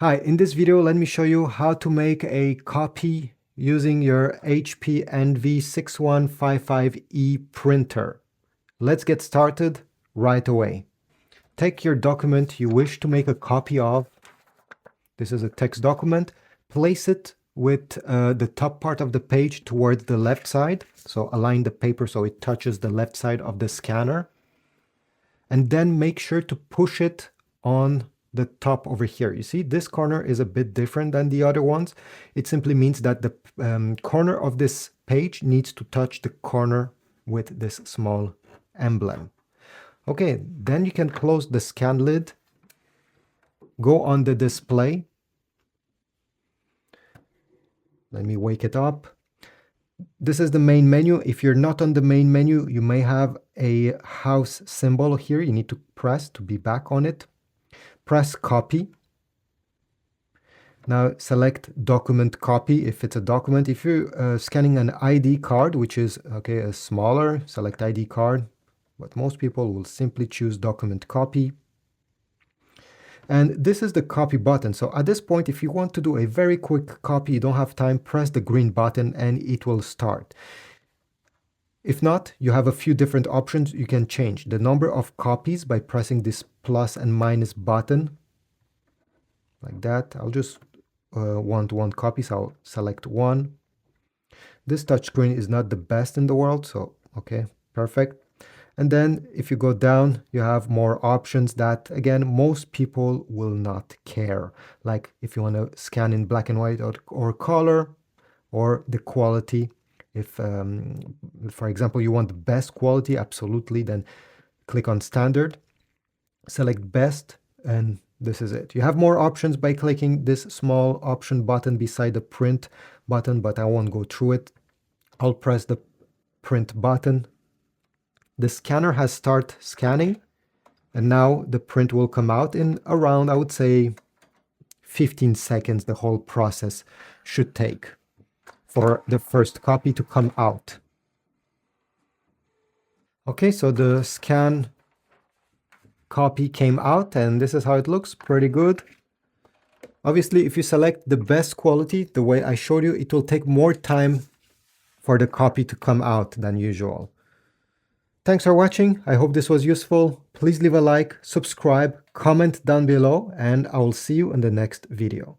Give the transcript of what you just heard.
Hi, in this video, let me show you how to make a copy using your HP NV6155E printer. Let's get started right away. Take your document you wish to make a copy of. This is a text document. Place it with the top part of the page towards the left side. So align the paper so it touches the left side of the scanner. And then make sure to push it on the top over here. You see, this corner is a bit different than the other ones. It simply means that the corner of this page needs to touch the corner with this small emblem. Okay, then you can close the scan lid, go on the display. Let me wake it up. This is the main menu. If you're not on the main menu, you may have a house symbol here. You need to press to be back on it. Press copy. Now select document copy if it's a document. If you're scanning an ID card, which is a smaller, select ID card, but most people will simply choose document copy. And this is the copy button. So at this point, if you want to do a very quick copy, you don't have time, press the green button and it will start. If not, you have a few different options. You can change the number of copies by pressing this plus and minus button like that. I'll just want one copy, so I'll select one. This touchscreen is not the best in the world, so okay, perfect. And then if you go down, you have more options that, again, most people will not care. Like if you want to scan in black and white or color, or the quality. If, for example, you want the best quality, absolutely, then click on standard, select best, and this is it. You have more options by clicking this small option button beside the print button, but I won't go through it. I'll press the print button. The scanner has started scanning, and now the print will come out in around, I would say, 15 seconds. The whole process should take for the first copy to come out. Okay, so the scan copy came out, and this is how it looks. Pretty good. Obviously, if you select the best quality, the way I showed you, it will take more time for the copy to come out than usual. Thanks for watching. I hope this was useful. Please leave a like, subscribe, comment down below, and I will see you in the next video.